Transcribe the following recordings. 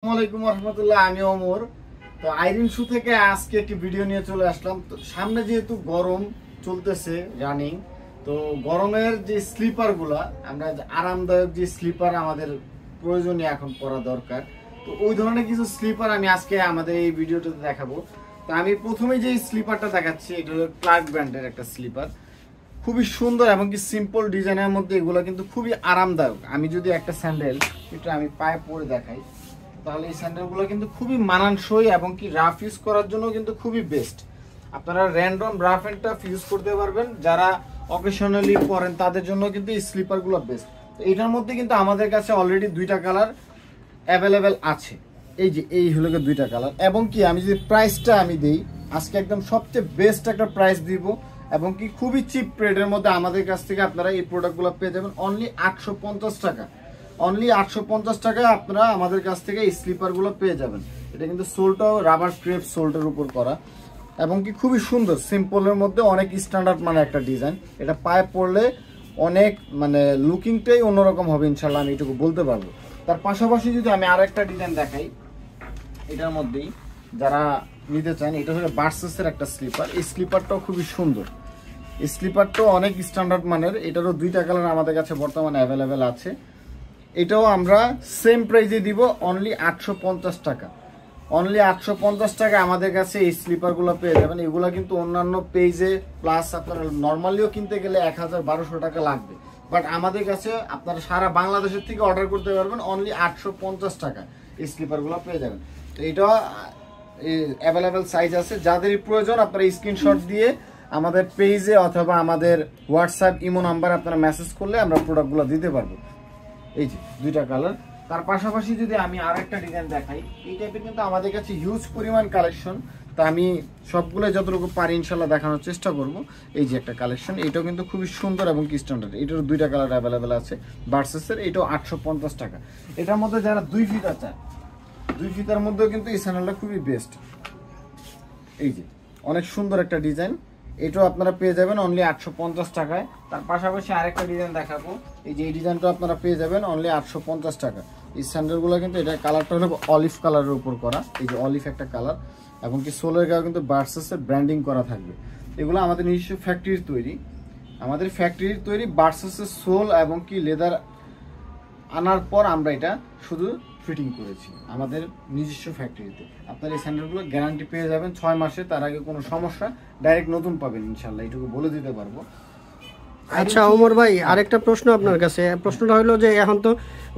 আসসালামু আলাইকুম রহমতুল্লাহ। আমি ওমর। তো আইরিন শু থেকে আজকে একটি ভিডিও নিয়ে চলে আসলাম। তো সামনে যেহেতু গরম চলতেছে রানিং, তো গরমের যে স্লিপার গুলা, আমরা আরামদায়ক যে স্লিপার আমাদের প্রয়োজনীয় এখন পরা দরকার, তো ওই ধরনের কিছু স্লিপার আমি আজকে আমাদের এই ভিডিওটাতে দেখাবো। তো আমি প্রথমে যে স্লিপারটা দেখাচ্ছি এটা হলো ক্লার্ক ব্র্যান্ডের একটা স্লিপার। খুবই সুন্দর এবং কি সিম্পল ডিজাইনের মধ্যে এগুলো কিন্তু খুবই আরামদায়ক। আমি যদি একটা স্যান্ডেল এটা আমি পায়ে পরে দেখাই, তাহলে এই স্যান্ডেলগুলো কিন্তু খুবই মানানসই এবং কি রাফ ইউজ করার জন্য কিন্তু খুবই বেস্ট। আপনারা random rough and tough use করতে পারবেন, যারা অকেশনালি পরেন তাদের জন্য কিন্তু এই স্লিপারগুলো বেস্ট। তো এটার মধ্যে কিন্তু আমাদের কাছে অলরেডি দুইটা কালার অ্যাভেলেবেল আছে। এই হলো দুইটা কালার, এবং কি আমি যদি প্রাইসটা আমি দিই আজকে একদম সবচেয়ে বেস্ট একটা প্রাইস দিব, এবং কি খুবই চিপ রেটের মধ্যে আমাদের কাছ থেকে আপনারা এই প্রোডাক্টগুলো পেয়ে যাবেন অনলি 850 টাকা। অনলি 850 টাকায় আপনারা আমাদের কাছ থেকে এই স্লিপারগুলো পেয়ে যাবেন। এটা কিন্তু সোলটাও রাবার ক্রেপ সোলটার উপর করা, এবং কি খুবই সুন্দর সিম্পলের মধ্যে অনেক স্ট্যান্ডার্ড মানে একটা ডিজাইন। এটা পায়ে পরলে অনেক মানে লুকিংটাই অন্যরকম হবে ইনশাল্লাহ, আমি এটুকু বলতে পারবো। তার পাশাপাশি যদি আমি আরেকটা ডিজাইন দেখাই এটার মধ্যেই, যারা নিতে চান, এটা হলো বার্সেসের একটা স্লিপার। এই স্লিপারটাও খুবই সুন্দর, এই স্লিপারটাও অনেক স্ট্যান্ডার্ড মানের। এটারও দুইটা কালার আমাদের কাছে বর্তমানে অ্যাভেলেবেল আছে। এটাও আমরা সেম প্রাইসে দিব অনলি 850 টাকা। অনলি 850 টাকা আমাদের কাছে এই স্লিপারগুলো পেয়ে যাবেন। এগুলো কিন্তু অন্যান্য পেজে প্লাস আপনারা নর্মালিও কিনতে গেলে 1000-1200 টাকা লাগবে, বাট আমাদের কাছে আপনারা সারা বাংলাদেশের থেকে অর্ডার করতে পারবেন অনলি 850 টাকা এই স্লিপারগুলো পেয়ে যাবেন। তো এটা অ্যাভেলেবেল সাইজ আছে, যাদেরই প্রয়োজন আপনারা স্ক্রিনশট দিয়ে আমাদের পেজে অথবা আমাদের হোয়াটসঅ্যাপ ইমো নাম্বার আপনারা মেসেজ করলে আমরা প্রোডাক্টগুলো দিতে পারবো। এই যে দুইটা কালার। তার পাশাপাশি যদি আমি আর একটা ডিজাইন দেখাই, এই টাইপের কিন্তু আমাদের কাছে হিউজ পরিমাণ কালেকশন। তা আমি সবগুলো যতটুকু পারি ইনশাল্লাহ দেখানোর চেষ্টা করব। এই যে একটা কালেকশন, এটাও কিন্তু খুবই সুন্দর এবং কি স্ট্যান্ডার্ড। এটারও দুইটা কালার অ্যাভেলেবেল আছে ভার্সেসের। এটাও 850 টাকা। এটার মধ্যে যারা 2 ফিতা চায়, 2 ফিতার মধ্যেও কিন্তু এই স্যান্ডেলটা খুবই বেস্ট। এই যে অনেক সুন্দর একটা ডিজাইন, এটাও আপনারা পেয়ে যাবেন অনলি 850 টাকায়। তার পাশাপাশি আরেকটা ডিজাইন দেখাবো, এই যে এই ডিজাইনটা আপনারা পেয়ে যাবেন অনলি 850 টাকা। এই স্যান্ডেলগুলো কিন্তু এটা কালারটা হলো অলিভ কালারের উপর করা, এই যে অলিভ একটা কালার, এবং কি সোলের গায়ে কিন্তু ভার্সেসের ব্র্যান্ডিং করা থাকবে। এগুলো আমাদের নিজস্ব ফ্যাক্টরির তৈরি, আমাদের ফ্যাক্টরির তৈরি ভার্সেসের সোল এবং কি লেদার আনার পর আমরা এটা শুধু ফিটিং করেছি আমাদের নিজস্ব ফ্যাক্টরিতে। আপনার এই স্যান্ডেলগুলো গ্যারান্টি পেয়ে যাবেন 6 মাসে, তার আগে কোনো সমস্যা ডাইরেক্ট নতুন পাবেন ইনশাল্লাহ, এটুকু বলে দিতে পারবো। আচ্ছা ওমর ভাই, আরেকটা প্রশ্ন আপনার কাছে। প্রশ্নটা হলো যে এখন তো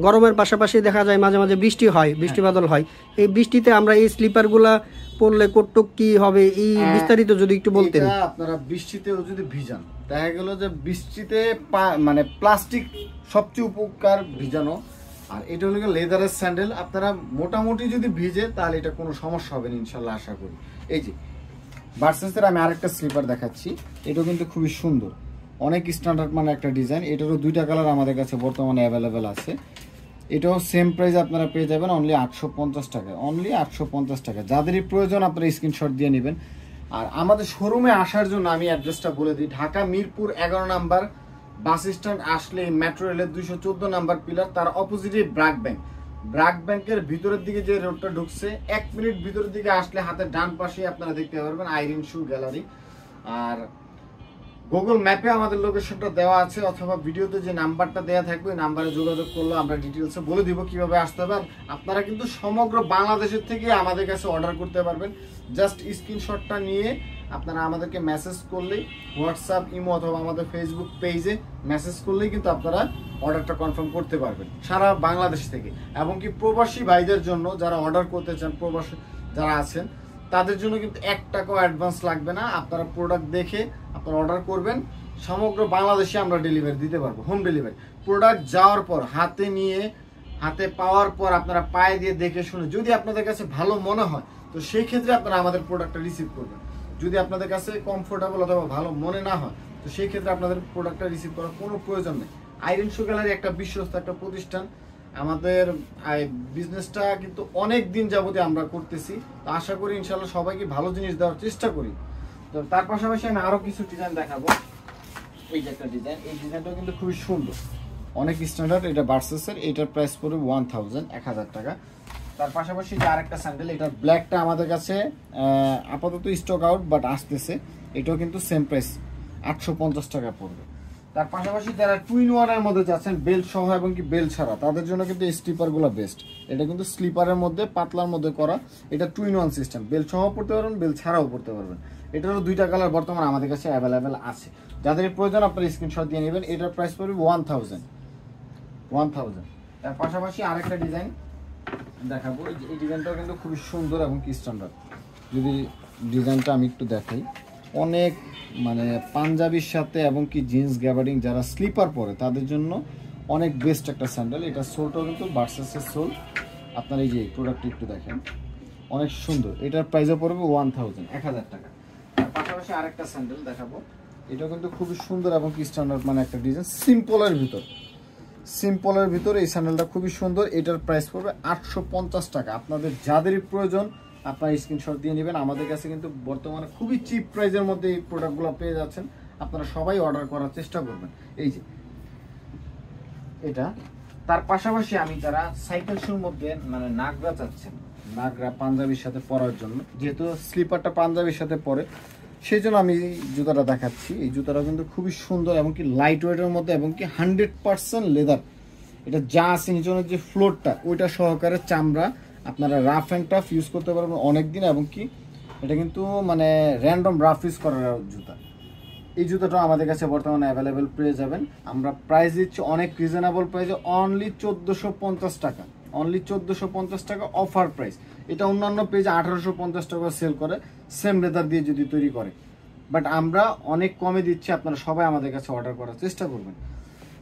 গরমের পাশাপাশি দেখা যায় মাঝে মাঝে বৃষ্টি হয়, বৃষ্টি বাদল হয়। এই বৃষ্টিতে আমরা এই স্লিপারগুলা পরলে কতটুক কি হবে, এই বিস্তারিত যদি একটু বলতেন। আপনারা বৃষ্টিতেও যদি ভিজান, দেখা গেল যে বৃষ্টিতে মানে প্লাস্টিক সবচেয়ে উপকার ভিজানো, আর এটা হলো লেদারের স্যান্ডেল। আপনারা মোটামুটি যদি ভিজে তাহলে এটা কোনো সমস্যা হবে না ইনশাল্লাহ, আশা করি। এই যে ভার্সেসের আমি আরেকটা স্লিপার দেখাচ্ছি, এটাও কিন্তু খুবই সুন্দর, অনেক স্ট্যান্ডার্ড মানে একটা ডিজাইন। এটারও দুইটা কালার আমাদের কাছে বর্তমানে অ্যাভেলেবেল আছে। এটাও সেম প্রাইস আপনারা পেয়ে যাবেন অনলি 850 টাকা। অনলি 850 টাকা। যাদেরই প্রয়োজন আপনারা স্ক্রিনশট দিয়ে নেবেন। আর আমাদের শোরুমে আসার জন্য আমি অ্যাড্রেসটা বলে দিই, Dhaka Mirpur 11 number bus stand আসলে মেট্রো রেলের 214 নাম্বার পিলার, তার অপোজিটে ব্র্যাক ব্যাংক। ব্র্যাক ব্যাংকের ভিতরের দিকে যে রোডটা ঢুকছে, 1 মিনিট ভিতরের দিকে আসলে হাতের ডান পাশে আপনারা দেখতে পারবেন আইরিন শু গ্যালারি। আর গুগল ম্যাপে আমাদের লোকেশনটা দেওয়া আছে, অথবা ভিডিওতে যে নাম্বারটা দেওয়া থাকবে ওই নাম্বারে যোগাযোগ করলে আমরা ডিটেলসে বলে দিব কিভাবে আসতে হবে। আপনারা কিন্তু সমগ্র বাংলাদেশের থেকে আমাদের কাছে অর্ডার করতে পারবেন। জাস্ট স্ক্রিনশটটা নিয়ে আপনারা আমাদেরকে মেসেজ করলেই, হোয়াটসঅ্যাপ ইমো অথবা আমাদের ফেসবুক পেজে মেসেজ করলেই কিন্তু আপনারা অর্ডারটা কনফার্ম করতে পারবেন সারা বাংলাদেশ থেকে। এবং কি প্রবাসী ভাইদের জন্য যারা অর্ডার করতে চান, প্রবাসী যারা আছেন, তাদের জন্য কিন্তু 1 টাকাও অ্যাডভান্স লাগবে না। আপনারা প্রোডাক্ট দেখে আপনারা অর্ডার করবেন, সমগ্র বাংলাদেশে আমরা ডেলিভারি দিতে পারবো, হোম ডেলিভারি। প্রোডাক্ট যাওয়ার পর হাতে নিয়ে, হাতে পাওয়ার পর আপনারা পায়ে দিয়ে দেখে শুনে যদি আপনাদের কাছে ভালো মনে হয়, তো সেই ক্ষেত্রে আপনারা আমাদের প্রোডাক্টটা রিসিভ করবেন। যদি আপনাদের কাছে কমফোর্টেবল অথবা ভালো মনে না হয়, তো সেই ক্ষেত্রে আপনাদের প্রোডাক্টটা রিসিভ করার কোনো প্রয়োজন নেই। আইরিন শু গ্যালারি একটা বিশ্বস্ত একটা প্রতিষ্ঠান। আমাদের বিজনেসটা কিন্তু অনেক দিন যাবতে আমরা করতেছি, তো আশা করি ইনশাল্লাহ সবাইকে ভালো জিনিস দেওয়ার চেষ্টা করি। তো তার পাশাপাশি আমি আরো কিছু ডিজাইন দেখাবো। এই যে একটা ডিজাইন, এই ডিজাইনটাও কিন্তু খুবই সুন্দর, অনেক স্ট্যান্ডার্ড। এটা ভার্সেসের, এটার প্রাইস পড়বে 1000 টাকা। তার পাশাপাশি যে আরেকটা স্যান্ডেল, এটার ব্ল্যাকটা আমাদের কাছে আপাতত স্টক আউট, বাট আসতেছে। এটাও কিন্তু সেম প্রাইস 850 টাকা পড়বে। তার পাশাপাশি যারা টুইন ওয়ানের মধ্যে যাচ্ছেন বেল্ট সহ এবং কি বেল্ট ছাড়া, তাদের জন্য কিন্তু এই স্লিপারগুলো বেস্ট। এটা কিন্তু স্লিপারের মধ্যে পাতলার মধ্যে করা, এটা টুইন ওয়ান সিস্টেম, বেল্ট সহ পড়তে পারবেন, বেল্ট ছাড়াও পড়তে পারবেন। এটারও 2টা কালার বর্তমানে আমাদের কাছে অ্যাভেলেবেল আছে। যাদের প্রয়োজন আপনারা স্ক্রিনশট দিয়ে নেবেন। এটার প্রাইস পড়বে 1000। তার পাশাপাশি আরেকটা ডিজাইন দেখাবো। এই ডিজাইনটাও কিন্তু খুবই সুন্দর এবং কি স্ট্যান্ডার্ড। যদি ডিজাইনটা আমি একটু দেখাই, অনেক মানে পাঞ্জাবির সাথে এবং কি জিন্স গ্যাবার্ডিং যারা স্লিপার পরে তাদের জন্য অনেক বেস্ট একটা স্যান্ডেল। এটা সোলটাও কিন্তু ভার্সাসের সোল। আপনার এই যে প্রোডাক্টটি একটু দেখেন, অনেক সুন্দর। এটার প্রাইসও পড়বে 1000 টাকা। তার পাশাপাশি আরেকটা স্যান্ডেল দেখাবো। এটাও কিন্তু খুবই সুন্দর এবং কি স্ট্যান্ডার্ড মানে একটা ডিজাইন, সিম্পলের ভিতর এই স্যান্ডেলটা খুবই সুন্দর। এটার প্রাইস পড়বে 850 টাকা। আপনাদের যাদেরই প্রয়োজন আপনারা স্ক্রিনশট দিয়ে নেবেন। আমাদের কাছে কিন্তু বর্তমানে খুবই চিপ প্রাইসের মধ্যে এই প্রোডাক্টগুলো পেয়ে যাচ্ছেন। আপনারা সবাই অর্ডার করার চেষ্টা করবেন। এই যে এটা। তার পাশাপাশি আমি যারা সাইকেল শুর মধ্যে মানে নাগরা চাচ্ছেন, নাগরা পাঞ্জাবির সাথে পরার জন্য, যেহেতু স্লিপারটা পাঞ্জাবির সাথে পরে, সেই জন্য আমি জুতাটা দেখাচ্ছি। এই জুতাটা কিন্তু খুবই সুন্দর এবং কি লাইট ওয়েটের মধ্যে এবং কি 100% লেদার। এটা যা আছে নিচনের যে ফ্লোরটা ওইটা সহকারে চামড়া, আপনারা রাফ অ্যান্ড টাফ ইউজ করতে পারবেন অনেক দিন। এবং কি এটা কিন্তু মানে র্যান্ডম রাফ ইউজ করার জুতা। এই জুতাটা আমাদের কাছে বর্তমানে অ্যাভেলেবেল পেয়ে যাবেন। আমরা প্রাইস দিচ্ছি অনেক রিজনেবল প্রাইসে, অনলি 1450 টাকা। অনলি 1450 টাকা অফার প্রাইস। এটা অন্যান্য পেজে 1850 টাকা সেল করে, সেম লেদার দিয়ে যদি তৈরি করে, বাট আমরা অনেক কমে দিচ্ছি। আপনারা সবাই আমাদের কাছে অর্ডার করার চেষ্টা করবেন।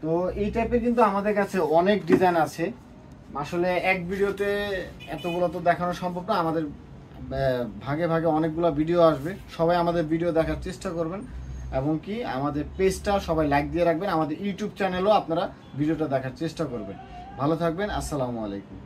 তো এই টাইপের কিন্তু আমাদের কাছে অনেক ডিজাইন আছে। আসলে এক ভিডিওতে এতগুলো তো দেখানো সম্ভব না। আমাদের ভাগে ভাগে অনেকগুলো ভিডিও আসবে, সবাই আমাদের ভিডিও দেখার চেষ্টা করবেন। এবং কি আমাদের পেজটা সবাই লাইক দিয়ে রাখবেন। আমাদের ইউটিউব চ্যানেলও আপনারা ভিডিওটা দেখার চেষ্টা করবেন। ভালো থাকবেন। আসসালামু আলাইকুম।